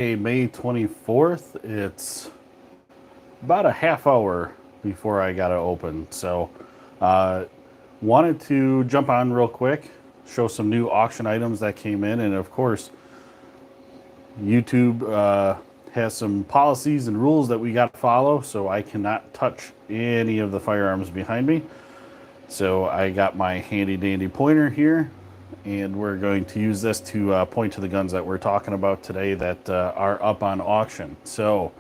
May 24th. It's about a half hour before I got to open. So, uh, wanted to jump on real quick, show some new auction items that came in. And of course, YouTube has some policies and rules that we got to follow. So, I cannot touch any of the firearms behind me. So, I got my handy dandy pointer here. And we're going to use this to point to the guns that we're talking about today that are up on auction. So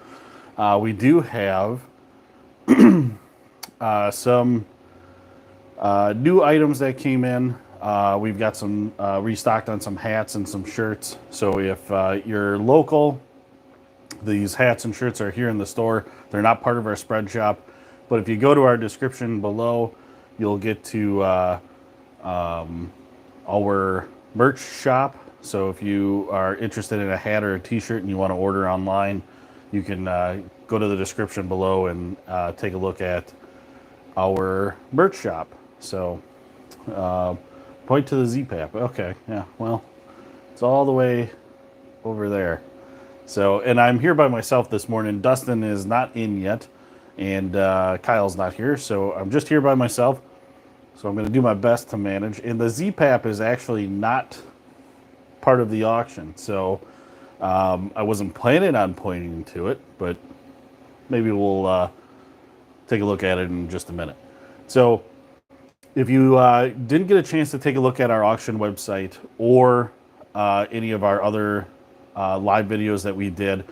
we do have some new items that came in. We've got some restocked on some hats and some shirts. So if you're local, these hats and shirts are here in the store. They're not part of our spread shop. But if you go to our description below, you'll get to our merch shop. So if you are interested in a hat or a t-shirt and you want to order online, you can go to the description below and take a look at our merch shop. So point to the Z-Pap. Okay, yeah, well, it's all the way over there. So, and I'm here by myself this morning. Dustin is not in yet, and Kyle's not here, so I'm just here by myself. So I'm going to do my best to manage. And the Z-Pap is actually not part of the auction. So I wasn't planning on pointing to it, but maybe we'll take a look at it in just a minute. So if you didn't get a chance to take a look at our auction website or any of our other live videos that we did,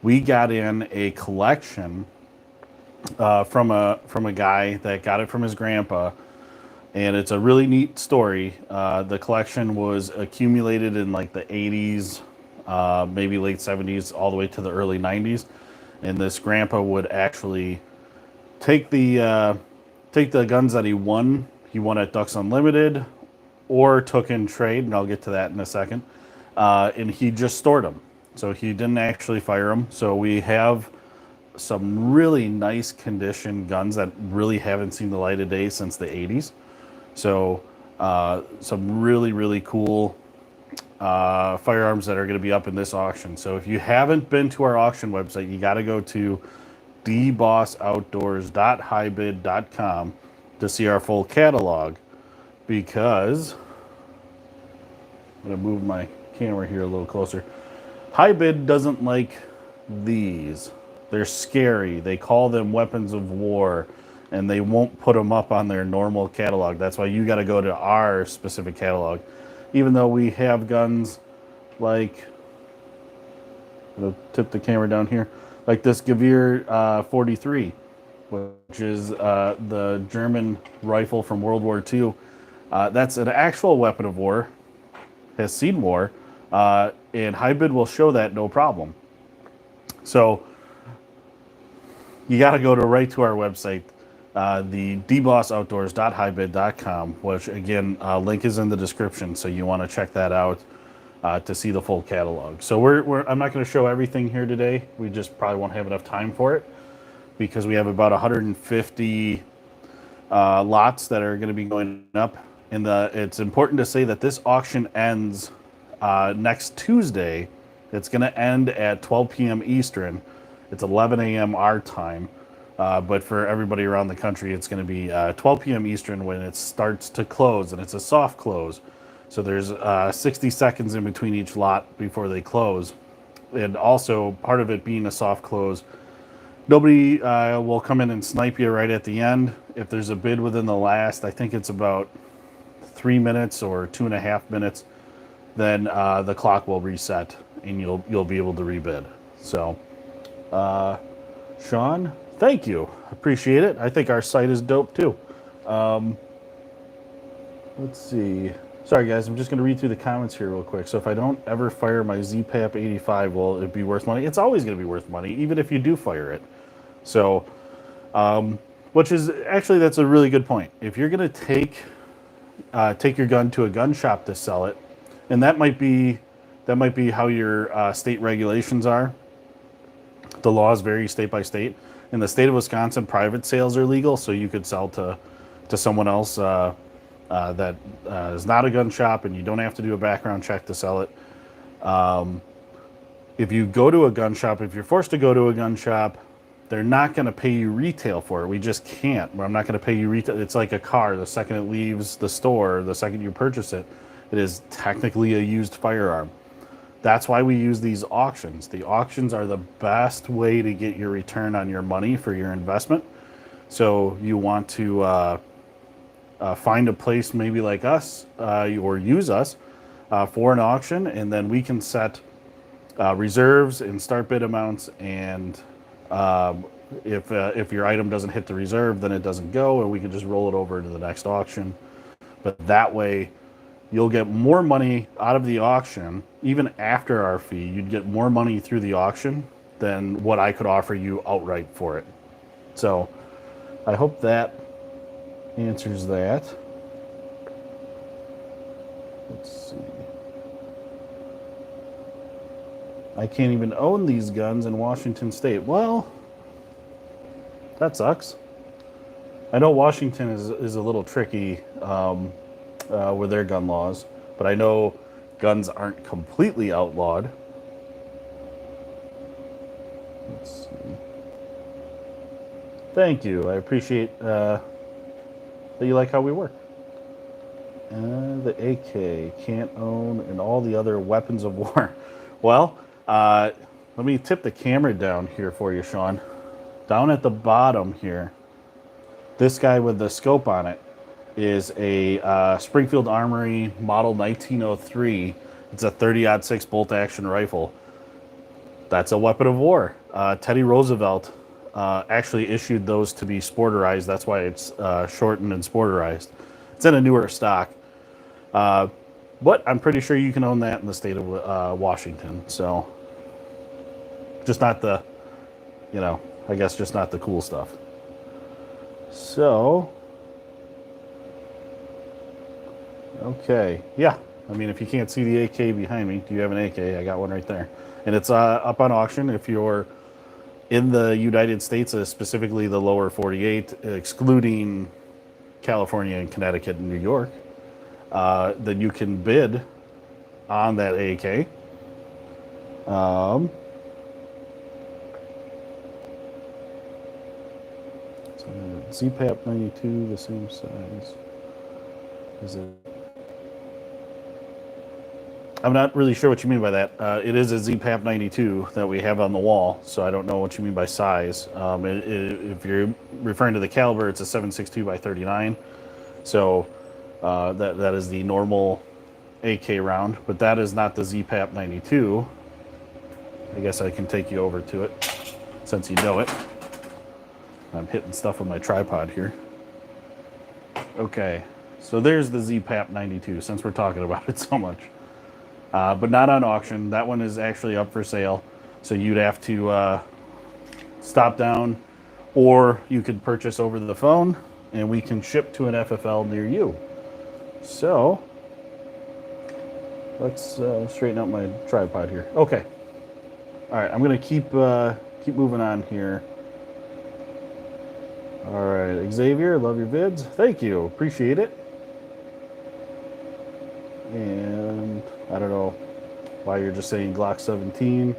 we got in a collection from a guy that got it from his grandpa. And it's a really neat story. The collection was accumulated in like the 80s, maybe late 70s, all the way to the early 90s. And this grandpa would actually take the guns that he won. He won at Ducks Unlimited or took in trade, and I'll get to that in a second. And he just stored them. So he didn't actually fire them. So we have some really nice condition guns that really haven't seen the light of day since the 80s. So some really, really cool firearms that are going to be up in this auction. So if you haven't been to our auction website, you got to go to dbossoutdoors.highbid.com to see our full catalog, because I'm going to move my camera here a little closer. Highbid doesn't like these. They're scary. They call them weapons of war, and they won't put them up on their normal catalog. That's why you got to go to our specific catalog. Even though we have guns like, I'm going to tip the camera down here, like this Gewehr 43, which is the German rifle from World War II. That's an actual weapon of war, has seen war, and Highbid will show that no problem. So you got to go right to our website, the dbossoutdoors.highbid.com, which again, link is in the description, so you want to check that out to see the full catalog. So I'm not going to show everything here today. We just probably won't have enough time for it, because we have about 150 lots that are going to be going up. And it's important to say that this auction ends next Tuesday. It's going to end at 12 p.m. Eastern. It's 11 a.m. our time. But for everybody around the country, it's going to be 12 p.m. Eastern when it starts to close, and it's a soft close. So there's 60 seconds in between each lot before they close. And also, part of it being a soft close, nobody will come in and snipe you right at the end. If there's a bid within the last, I think it's about 3 minutes or 2.5 minutes, then the clock will reset and you'll be able to rebid. So, Sean, thank you. Appreciate it. I think our site is dope too. Let's see. Sorry guys, I'm just going to read through the comments here real quick. So if I don't ever fire my Z-Pap 85, will it be worth money? It's always going to be worth money, even if you do fire it. So, which is actually, that's a really good point. If you're going to take your gun to a gun shop to sell it, and that might be how your state regulations are. The laws vary state by state. In the state of Wisconsin, private sales are legal, so you could sell to someone else that is not a gun shop, and you don't have to do a background check to sell it. if you go to a gun shop, if you're forced to go to a gun shop, they're not going to pay you retail for it. We just can't. I'm not going to pay you retail. It's like a car. The second it leaves the store, the second you purchase it, it is technically a used firearm. That's why we use these auctions. The auctions are the best way to get your return on your money for your investment. So you want to find a place maybe like us or use us for an auction, and then we can set reserves and start bid amounts, and if your item doesn't hit the reserve, then it doesn't go, and we can just roll it over to the next auction. But that way, you'll get more money out of the auction, even after our fee. You'd get more money through the auction than what I could offer you outright for it. So I hope that answers that. Let's see. I can't even own these guns in Washington State. Well, that sucks. I know Washington is a little tricky with their gun laws, but I know guns aren't completely outlawed. Let's see. Thank you. I appreciate that you like how we work. The AK can't own and all the other weapons of war. Well, let me tip the camera down here for you, Sean. Down at the bottom here, this guy with the scope on it is a Springfield Armory model 1903. It's a 30-06 bolt-action rifle. That's a weapon of war. Teddy Roosevelt actually issued those to be sporterized. That's why it's shortened and sporterized. It's in a newer stock. But I'm pretty sure you can own that in the state of Washington. So just not the, I guess just not the cool stuff. So, okay. Yeah. I mean, if you can't see the AK behind me, do you have an AK? I got one right there. And it's up on auction if you're in the United States, specifically the lower 48, excluding California and Connecticut and New York. Then you can bid on that AK. So ZPAP 92, the same size. Is it? I'm not really sure what you mean by that. It is a ZPAP 92 that we have on the wall, so I don't know what you mean by size. If you're referring to the caliber, it's a 7.62 by 39. So that is the normal AK round, but that is not the ZPAP 92. I guess I can take you over to it since you know it. I'm hitting stuff with my tripod here. Okay, so there's the ZPAP 92 since we're talking about it so much. But not on auction. That one is actually up for sale. So you'd have to stop down, or you could purchase over the phone, and we can ship to an FFL near you. So let's straighten out my tripod here. Okay. All right. I'm gonna keep moving on here. All right, Xavier, love your vids. Thank you. Appreciate it. And I don't know why you're just saying Glock 17.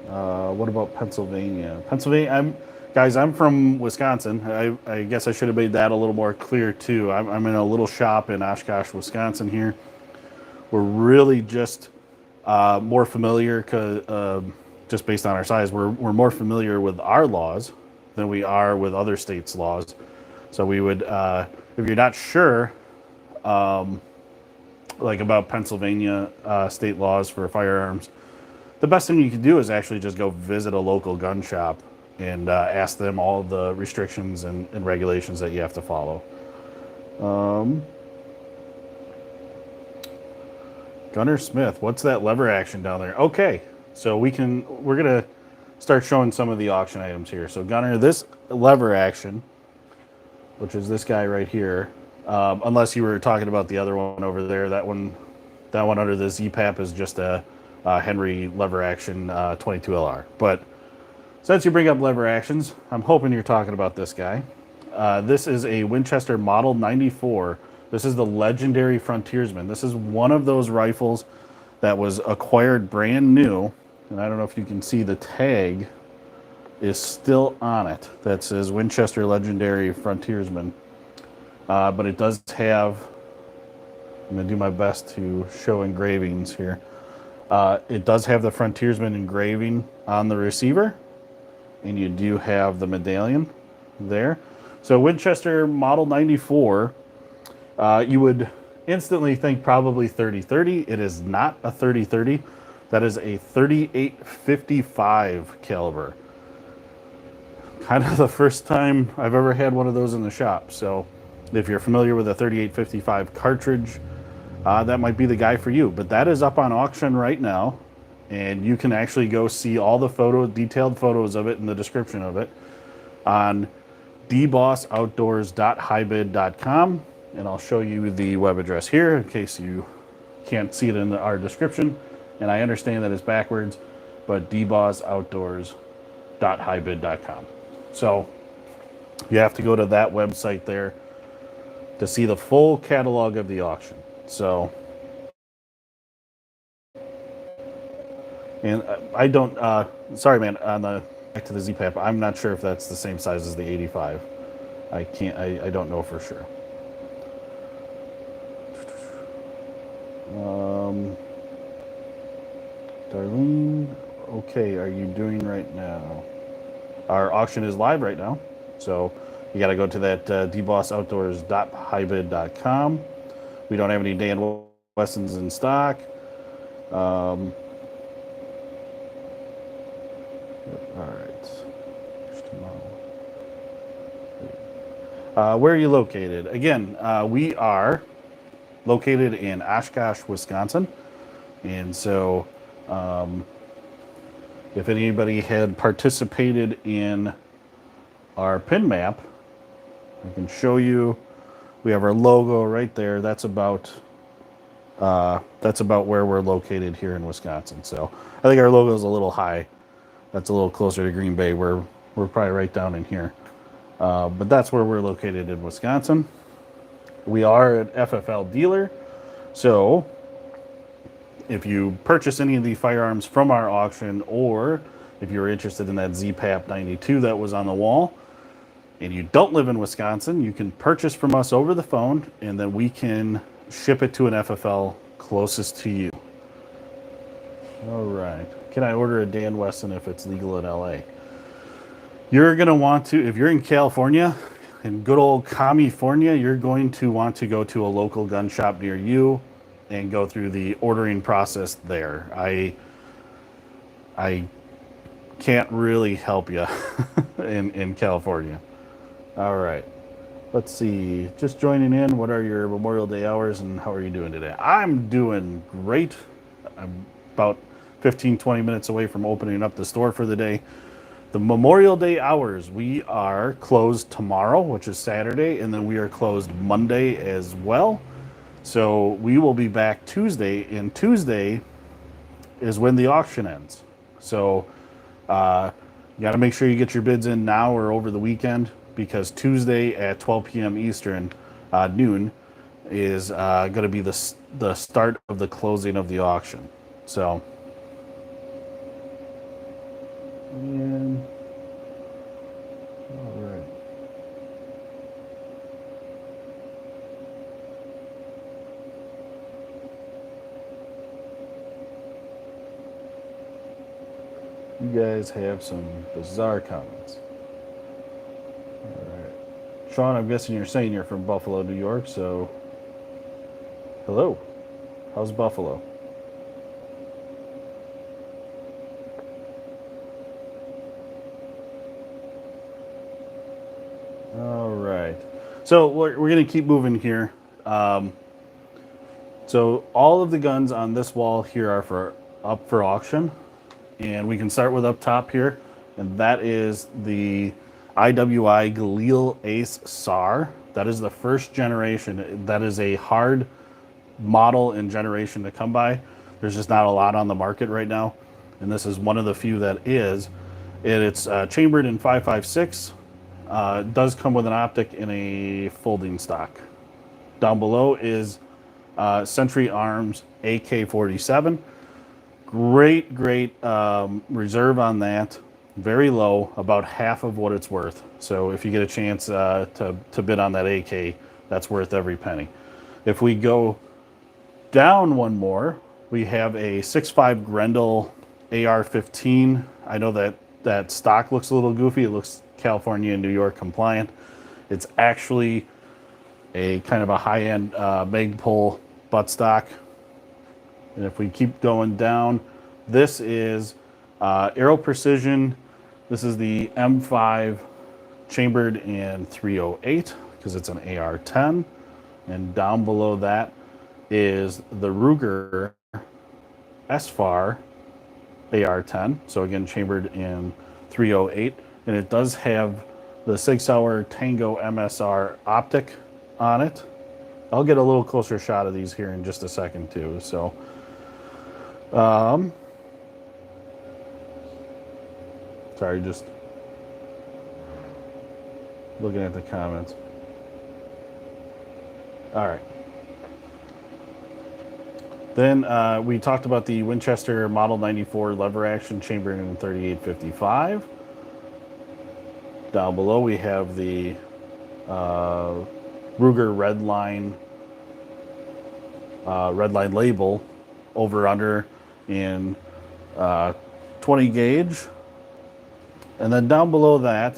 What about Pennsylvania? Pennsylvania, I'm from Wisconsin. I guess I should have made that a little more clear too. I'm in a little shop in Oshkosh, Wisconsin here. We're really just more familiar, just based on our size, we're more familiar with our laws than we are with other states' laws. So we would, if you're not sure, like about Pennsylvania state laws for firearms, the best thing you can do is actually just go visit a local gun shop and ask them all the restrictions and regulations that you have to follow. Gunner Smith, what's that lever action down there? Okay, so we're gonna start showing some of the auction items here. So Gunner, this lever action, which is this guy right here, unless you were talking about the other one over there, that one under the ZPAP is just a Henry lever action 22LR. But since you bring up lever actions, I'm hoping you're talking about this guy. This is a Winchester Model 94. This is the legendary Frontiersman. This is one of those rifles that was acquired brand new and I don't know if you can see the tag is still on it that says Winchester Legendary Frontiersman. But it does have, I'm going to do my best to show engravings here. It does have the Frontiersman engraving on the receiver, and you do have the medallion there. So Winchester Model 94, you would instantly think probably 30-30. It is not a 30-30. That is a 38-55 caliber. Kind of the first time I've ever had one of those in the shop. So if you're familiar with a 38-55 cartridge, that might be the guy for you. But that is up on auction right now, and you can actually go see all the detailed photos of it and the description of it on dbossoutdoors.hybid.com. And I'll show you the web address here in case you can't see it in our description. And I understand that it's backwards, but dbossoutdoors.hybid.com. So you have to go to that website there to see the full catalog of the auction. So, and I don't, sorry man, back to the Z-Pap, I'm not sure if that's the same size as the 85. I don't know for sure. Darlene, okay, are you doing right now? Our auction is live right now, so you got to go to that dbossoutdoors.hybid.com. We don't have any Dan Wessons in stock. All right. Where are you located? Again, we are located in Oshkosh, Wisconsin. And so if anybody had participated in our pin map, I can show you. We have our logo right there. That's about where we're located here in Wisconsin. So I think our logo is a little high. That's a little closer to Green Bay. We're probably right down in here. But that's where we're located in Wisconsin. We are an FFL dealer. So if you purchase any of the firearms from our auction, or if you're interested in that Z-Pap 92 that was on the wall, and you don't live in Wisconsin, you can purchase from us over the phone, and then we can ship it to an FFL closest to you. All right. Can I order a Dan Wesson if it's legal in LA? You're going to want to, if you're in California, in good old California, you're going to want to go to a local gun shop near you and go through the ordering process there. I can't really help you in California. All right. Let's see. Just joining in. What are your Memorial Day hours and how are you doing today? I'm doing great. I'm about 15-20 minutes away from opening up the store for the day. The Memorial Day hours, we are closed tomorrow, which is Saturday, and then we are closed Monday as well. So we will be back Tuesday, and Tuesday is when the auction ends. So you got to make sure you get your bids in now or over the weekend, because Tuesday at 12 p.m. Eastern, noon, is going to be the start of the closing of the auction. So, and all right. You guys have some bizarre comments. All right. Sean, I'm guessing you're saying you're from Buffalo, New York, so hello. How's Buffalo? All right. So we're going to keep moving here. So all of the guns on this wall here are up for auction. And we can start with up top here, and that is the IWI Galil Ace SAR. That is the first generation. That is a hard model and generation to come by. There's just not a lot on the market right now, and this is one of the few that is. And it's chambered in 5.56. It does come with an optic in a folding stock. Down below is Century Arms AK-47. Great reserve on that. Very low, about half of what it's worth. So if you get a chance to bid on that AK, that's worth every penny. If we go down one more, we have a 6.5 Grendel AR-15. I know that stock looks a little goofy. It looks California and New York compliant. It's actually a kind of a high-end Magpul buttstock. And if we keep going down, this is Aero Precision. This is the M5 chambered in 308 because it's an AR-10. And down below that is the Ruger SFAR AR-10. So again, chambered in 308. And it does have the Sig Sauer Tango MSR optic on it. I'll get a little closer shot of these here in just a second too. So, sorry, just looking at the comments. All right. Then we talked about the Winchester Model 94 lever action chambered in 3855. Down below we have the Ruger Redline label over under in 20 gauge. And then down below that,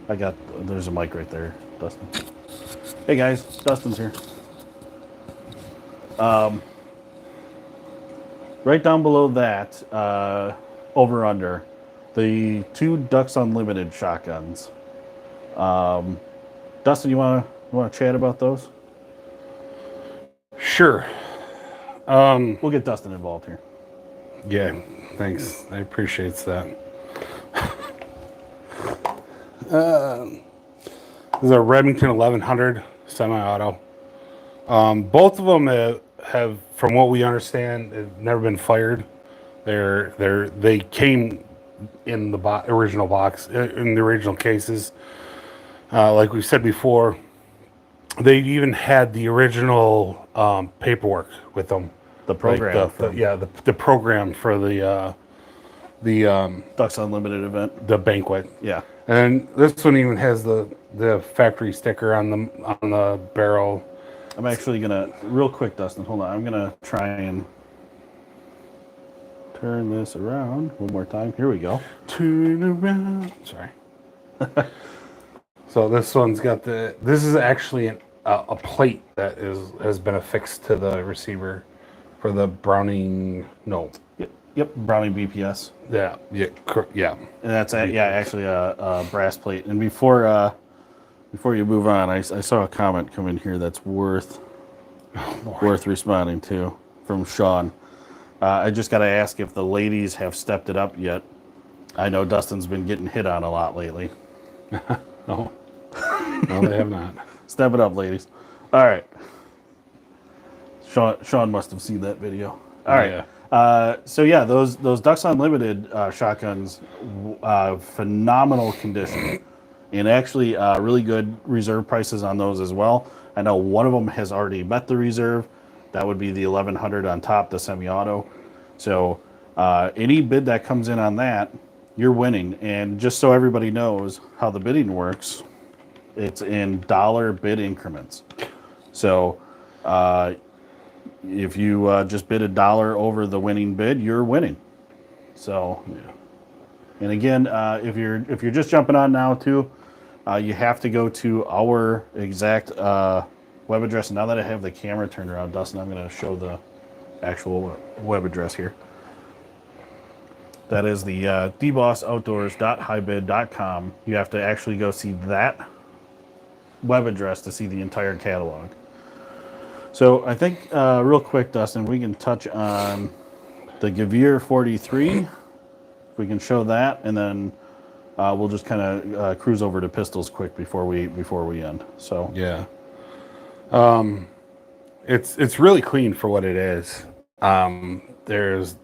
there's a mic right there, Dustin. Hey guys, Dustin's here. Right down below that, over under, the two Ducks Unlimited shotguns. Dustin, you wanna chat about those? Sure. We'll get Dustin involved here. Yeah, thanks. I appreciate that. This is a Remington 1100 semi-auto. Both of them have, from what we understand, have never been fired. They came in the original box, in the original cases. Like we said before, they even had the original paperwork with them. The program. The program for the Ducks Unlimited event. The banquet. Yeah. And this one even has the factory sticker on the barrel. I'm actually gonna, real quick, Dustin, hold on. I'm gonna try and turn this around one more time. Here we go. Turn around. Sorry. So this one's got this is actually a plate that has been affixed to the receiver for the Browning, no. Yep, Browning BPS. Yeah. And that's actually a brass plate. And before you move on, I saw a comment come in here that's worth responding to from Sean. I just got to ask if the ladies have stepped it up yet. I know Dustin's been getting hit on a lot lately. No, they have not. Step it up, ladies. All right. Sean must have seen that video. All right. Yeah. So yeah, those Ducks Unlimited shotguns, phenomenal condition, and actually really good reserve prices on those as well. I know one of them has already met the reserve. That would be the 1100 on top, the semi-auto. So any bid that comes in on that, you're winning. And just so everybody knows how the bidding works, it's in dollar bid increments. So if you just bid $1 over the winning bid, you're winning. So, yeah. And again, if you're just jumping on now too, you have to go to our exact web address. Now that I have the camera turned around, Dustin, I'm going to show the actual web address here. That is the dbossoutdoors.hibid.com. You have to actually go see that web address to see the entire catalog. So I think real quick, Dustin, we can touch on the Gavir 43. We can show that, and then we'll just kind of cruise over to pistols quick before we end. So yeah, it's really clean for what it is. There's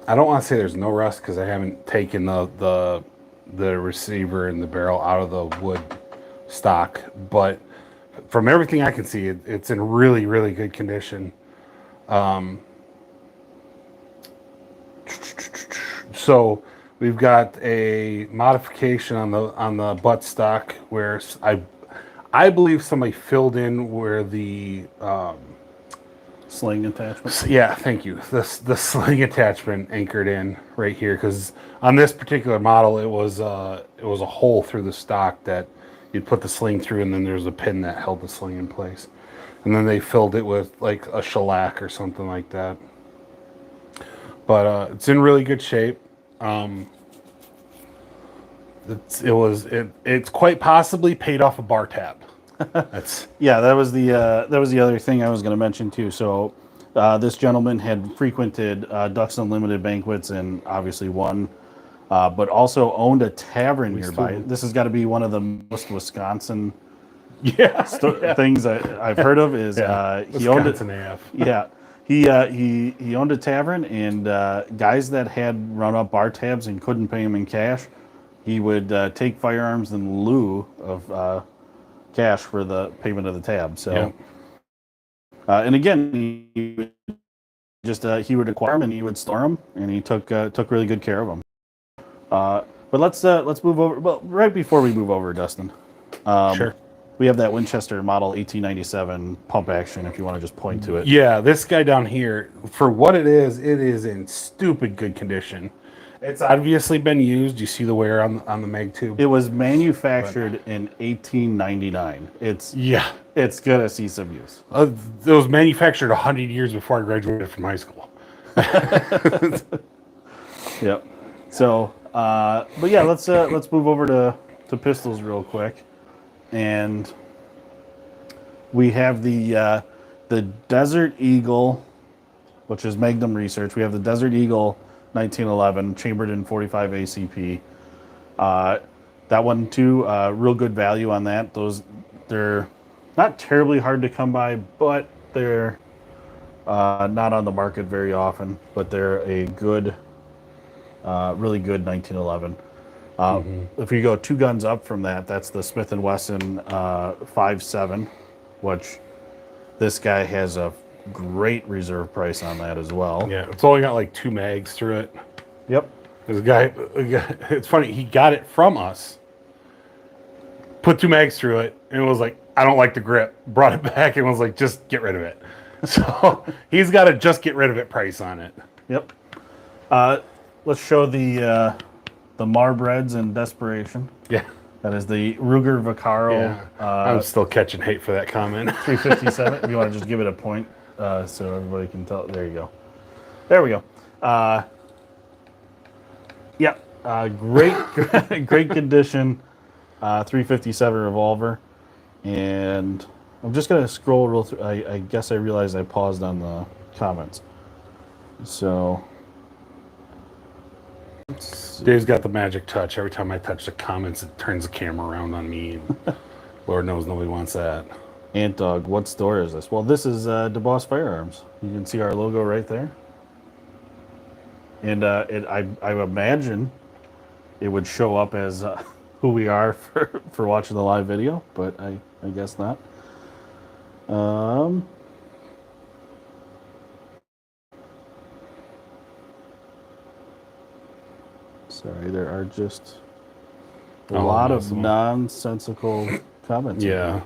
I don't want to say there's no rust because I haven't taken the receiver and the barrel out of the wood stock, but from everything I can see, it's in really, really good condition. So we've got a modification on the buttstock where I believe somebody filled in where the Sling attachment. yeah, thank you. The sling attachment anchored in right here, because on this particular model it was a hole through the stock that you'd put the sling through, and then there's a pin that held the sling in place, and then they filled it with like a shellac or something like that. But it's in really good shape. It's quite possibly paid off a bar tab. That's Yeah, that was the other thing I was going to mention too. So this gentleman had frequented Ducks Unlimited banquets and obviously won, but also owned a tavern nearby. This has got to be one of the most Wisconsin things I've heard of. Is he owned it? AF. Yeah, he owned a tavern, and guys that had run up bar tabs and couldn't pay him in cash, he would take firearms in lieu of cash for the payment of the tab. So, and again, he would acquire them and he would store them, and he took really good care of them. But let's move over. Well, right before we move over, Dustin, Sure. we have that Winchester Model 1897 pump action. If you want to just point to it, Yeah, this guy down here, for what it is in stupid good condition. It's obviously been used. You see the wear on the mag tube. it was manufactured in 1899. It's gonna see some use. It was manufactured 100 years before I graduated from high school. Yep. So, but yeah, let's move over to pistols real quick, and we have the Desert Eagle, which is Magnum Research. We have the Desert Eagle 1911 chambered in 45 ACP. That one too, real good value on that. They're not terribly hard to come by, but they're not on the market very often. But they're a good, really good 1911. If you go two guns up from that, that's the Smith & Wesson 5.7, which this guy has a great reserve price on that as well. Yeah, it's only got like 2 mags through it. Yep. This guy, it's funny, he got it from us, put 2 mags through it, and was like, I don't like the grip. Brought it back and was like, just get rid of it. So he's got a just get rid of it price on it. Yep. Let's show the Marbreds in Desperation. Yeah. That is the Ruger Vaccaro. I'm still catching hate for that comment. 357. If you want to just give it a point so everybody can tell. There you go. There we go. Great condition. 357 revolver. And I'm just going to scroll real through. I guess I realized I paused on the comments. So Dave's got the magic touch. Every time I touch the comments, it turns the camera around on me. And Lord knows nobody wants that. Ant Dog, what store is this? Well, this is DeBoss Firearms. You can see our logo right there. And I imagine it would show up as who we are for watching the live video, but I guess not. Sorry, there are just a lot of nonsensical comments. Yeah.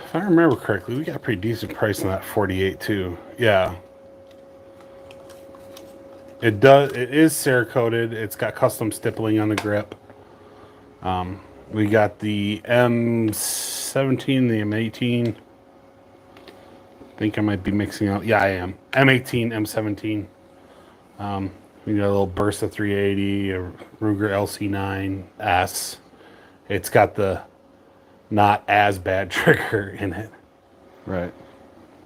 If I remember correctly, we got a pretty decent price on that 48 too. Yeah. It is Cerakoted. It's got custom stippling on the grip. We got the M17, the M18. I think I might be mixing up. Yeah, I am. M18, M17. We got a little Bursa 380, a Ruger LC9S. It's got the not as bad trigger in it. Right.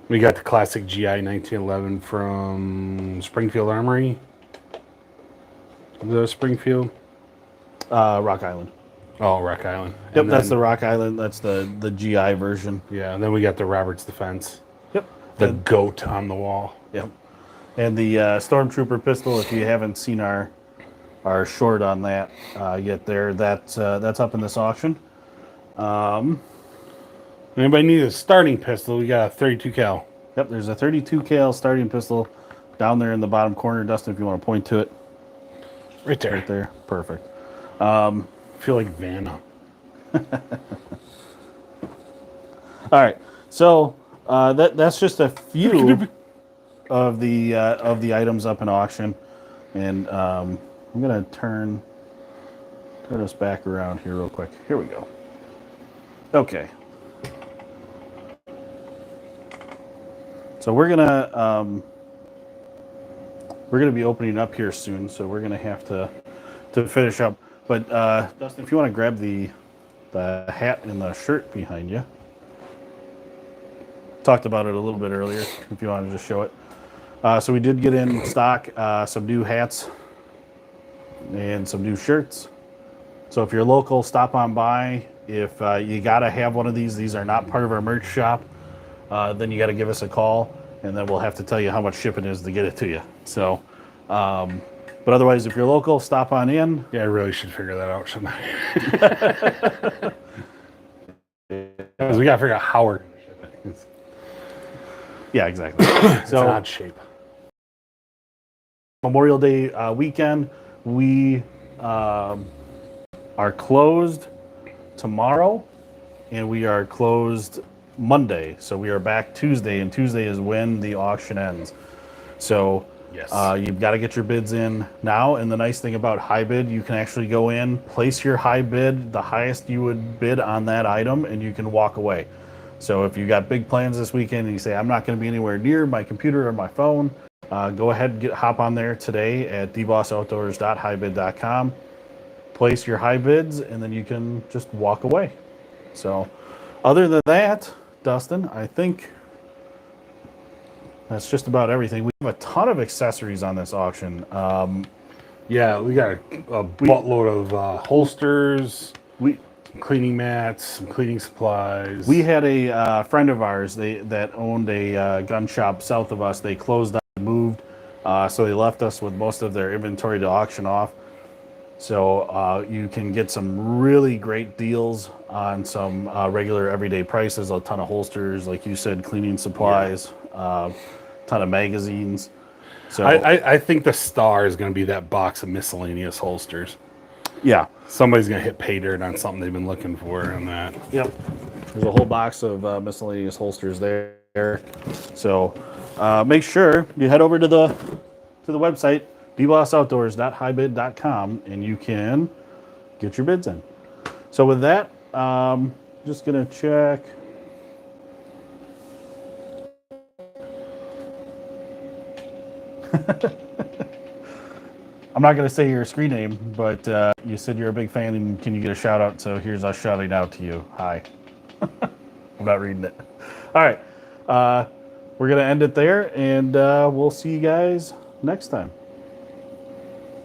We got the classic GI 1911 from Springfield Armory. The Springfield? Rock Island. Oh, Rock Island. Yep, And that's then, the Rock Island. That's the GI version. yeah, and then we got the Roberts Defense. Yep. The goat on the wall. Yep. And the Stormtrooper pistol, if you haven't seen our short on that yet there, that's up in this auction. Anybody need a starting pistol? We got a 32 cal. Yep, there's a 32 cal starting pistol down there in the bottom corner, Dustin, if you want to point to it. Right there. Right there. Perfect. I feel like Vanna. All right. So that's just a few of the items up in auction, and I'm gonna turn us back around here real quick. Here we go. Okay. So we're gonna be opening up here soon, so we're gonna have to finish up. But Dustin, if you want to grab the hat and the shirt behind you. Talked about it a little bit earlier, if you want to just show it. So we did get in stock some new hats and some new shirts. So if you're local, stop on by. If you got to have one of these are not part of our merch shop, then you got to give us a call, and then we'll have to tell you how much shipping is to get it to you. So, but otherwise, if you're local, stop on in. Yeah, I really should figure that out, shouldn't I? Because we got to figure out how we're going to ship it. Yeah, exactly. It's So an odd shape. Memorial Day weekend, we are closed tomorrow, and we are closed Monday. So we are back Tuesday, and Tuesday is when the auction ends. So Yes. You've got to get your bids in now. And the nice thing about high bid, you can actually go in, place your high bid, the highest you would bid on that item, and you can walk away. So if you got big plans this weekend and you say, I'm not going to be anywhere near my computer or my phone, go ahead and hop on there today at dbossoutdoors.highbid.com. Place your high bids, and then you can just walk away. So other than that, Dustin, I think that's just about everything. We have a ton of accessories on this auction. Yeah, we got a buttload of holsters, We cleaning mats, some cleaning supplies. we had a friend of ours that owned a gun shop south of us. They closed down and moved, so they left us with most of their inventory to auction off. So you can get some really great deals on some regular everyday prices, a ton of holsters, like you said, cleaning supplies, ton of magazines. So I think the star is going to be that box of miscellaneous holsters. yeah, Somebody's going to hit pay dirt on something they've been looking for on that. yep. There's a whole box of miscellaneous holsters there. So make sure you head over to the website, dbossoutdoors.highbid.com, and you can get your bids in. So with that, just gonna check. I'm not gonna say your screen name, but you said you're a big fan, and can you get a shout out? So here's us shouting out to you. Hi. I'm not reading it. All right, we're gonna end it there, and we'll see you guys next time.